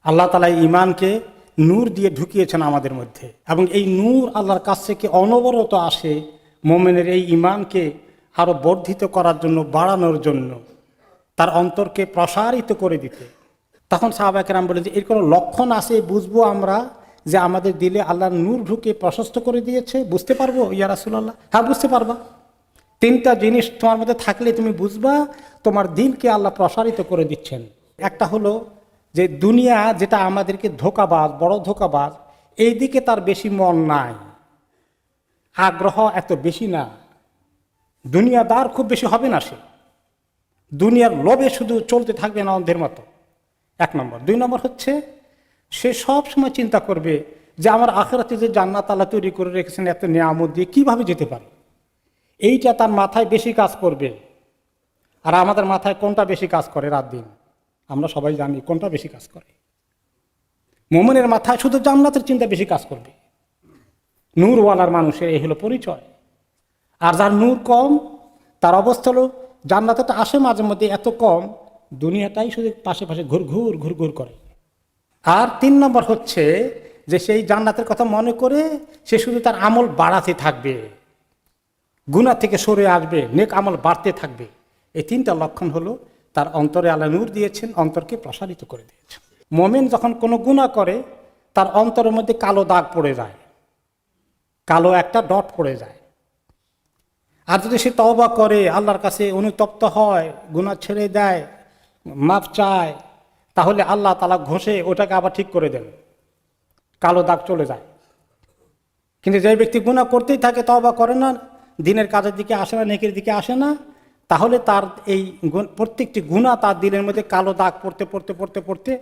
আল্লাহ তাআলা ঈমানকে নূর দিয়ে ঢুকিয়েছেন আমাদের মধ্যে, এবং এই নূর আল্লাহর কাছ থেকে অনবরত আসে মুমিনের এই ঈমানকে আরো বর্ধিত করার জন্য, বাড়ানোর জন্য, তার অন্তরকে প্রসারিত করে দিতে। তখন সাহাবায়ে কেরাম বলে যে এর কোনো লক্ষণ আছে, বুঝবো আমরা যে আমাদের দিলে আল্লাহর নূর ঢুকে প্রশস্ত করে দিয়েছে, বুঝতে পারবো ইয়া রাসূলুল্লাহ? হ্যাঁ, বুঝতে পারবা। তিনটা জিনিস তোমার মধ্যে থাকলে তুমি বুঝবা তোমার দিলকে আল্লাহ প্রসারিত করে দিচ্ছেন। একটা হলো যে দুনিয়া যেটা আমাদেরকে ধোঁকাবাজ, বড় ধোঁকাবাজ, এই দিকে তার বেশি মন নাই, আগ্রহ এত বেশি না, দুনিয়াদার খুব বেশি হবে না, সে দুনিয়ার লোভে শুধু চলতে থাকবে না অন্ধের মতো, এক নম্বর। দুই নম্বর হচ্ছে সে সব সময় চিন্তা করবে যে আমার আখিরাতে যে জান্নাত আল্লাহ তৈরি করে রেখেছেন এত নিয়ামত দিয়ে, কিভাবে যেতে পারে, এইটা তার মাথায় বেশি কাজ করবে। আর আমাদের মাথায় কোনটা বেশি কাজ করে? রাত দিন আমরা সবাই জানি কোনটা বেশি কাজ করে। মুমিনের মাথায় শুধু জান্নাতের চিন্তা বেশি কাজ করবে। নূরওয়ালার মানুষের এই হলো পরিচয়। আর যার নূর কম, তার অবস্থা হলো জান্নাতটা আসে মাঝে মধ্যে এত কম, দুনিয়াটাই শুধু পাশে পাশে ঘুরঘুর ঘুরঘুর করে। আর তিন নম্বর হচ্ছে যে সেই জান্নাতের কথা মনে করে সে শুধু তার আমল বাড়াতে থাকবে, গুনাহ থেকে সরে আসবে, নেক আমল বাড়তে থাকবে। এই তিনটা লক্ষণ হলো তার অন্তরে আল্লাহ নূর দিয়েছেন, অন্তরকে প্রসারিত করে দিয়েছেন। মুমিন যখন কোনো গুনাহ করে তার অন্তরের মধ্যে কালো দাগ পড়ে যায়, কালো একটা ডট পড়ে যায়। আর যদি সে তওবা করে, আল্লাহর কাছে অনুতপ্ত হয়, গুনাহ ছেড়ে দেয়, মাফ চায়, তাহলে আল্লাহ তাআলা ঘষে ওটাকে আবার ঠিক করে দেন, কালো দাগ চলে যায়। কিন্তু যে ব্যক্তি গুনাহ করতেই থাকে, তওবা করে না, দিনের কাজের দিকে আসে না, নেকির দিকে আসে না, তাহলে তার এই প্রত্যেকটি গুনাহ তার দিলের মধ্যে কালো দাগ পড়তে পড়তে পড়তে পড়তে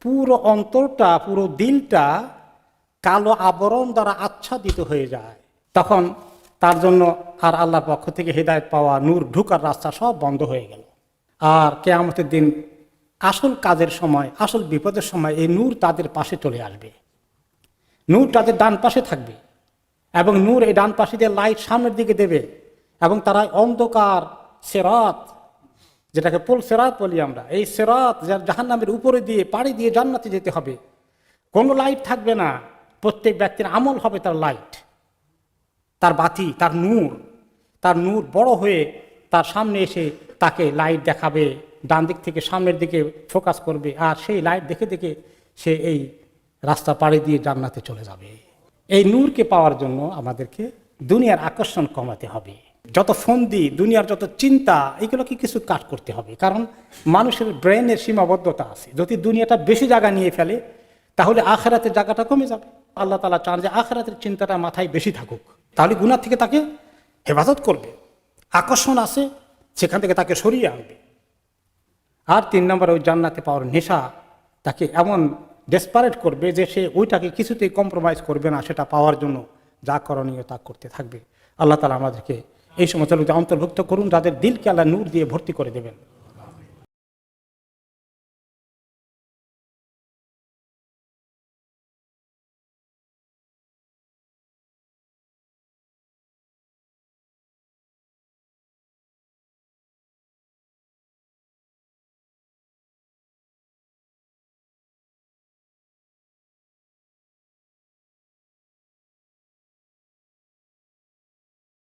পুরো অন্তরটা, পুরো দিলটা কালো আবরণ দ্বারা আচ্ছাদিত হয়ে যায়। তখন তার জন্য আর আল্লাহর পক্ষ থেকে হেদায়েত পাওয়া, নূর ঢুকার রাস্তা সব বন্ধ হয়ে গেল। আর কিয়ামতের দিন আসল কাজের সময়, আসল বিপদের সময় এই নূর তাদের পাশে চলে আসবে। নূর তাদের ডান পাশে থাকবে, এবং নূর এই ডান পাশে দিয়ে লাইট সামনের দিকে দেবে, এবং তারা অন্ধকার সিরাত, যেটাকে পুল সিরাত বলি আমরা, এই সিরাত জাহান্নামের উপরে দিয়ে পাড়ি দিয়ে জান্নাতে যেতে হবে, কোনো লাইট থাকবে না, প্রত্যেক ব্যক্তির আমল হবে তার লাইট, তার বাতি, তার নূর বড় হয়ে তার সামনে এসে তাকে লাইট দেখাবে, ডান দিক থেকে সামনের দিকে ফোকাস করবে, আর সেই লাইট দেখে দেখে সে এই রাস্তা পাড়ি দিয়ে জান্নাতে চলে যাবে। এই নূরকে পাওয়ার জন্য আমাদেরকে দুনিয়ার আকর্ষণ কমাতে হবে, যত ফন্দি, দুনিয়ার যত চিন্তা, এগুলোকে কিছু কাট করতে হবে। কারণ মানুষের ব্রেনের সীমাবদ্ধতা আছে, যদি দুনিয়াটা বেশি জায়গা নিয়ে ফেলে তাহলে আখিরাতের জায়গাটা কমে যাবে। আল্লাহ তাআলা চান যে আখিরাতের চিন্তাটা মাথায় বেশি থাকুক, তাহলে গুনাহ থেকে তাকে হেফাজত করবে, আকর্ষণ আছে সেখান থেকে তাকে সরিয়ে আনবে। আর তিন নম্বর, ওই জান্নাতে পাওয়ার নেশা তাকে এমন ডেসপারেট করবে যে সে ওইটাকে কিছুতেই কম্প্রোমাইজ করবে না, সেটা পাওয়ার জন্য যা করণীয় তা করতে থাকবে। আল্লাহ তাআলা আমাদেরকে এই সমস্ত লোকদের অন্তর্ভুক্ত করুন যাদের দিলকে আল্লাহ নূর দিয়ে ভর্তি করে দেবেন।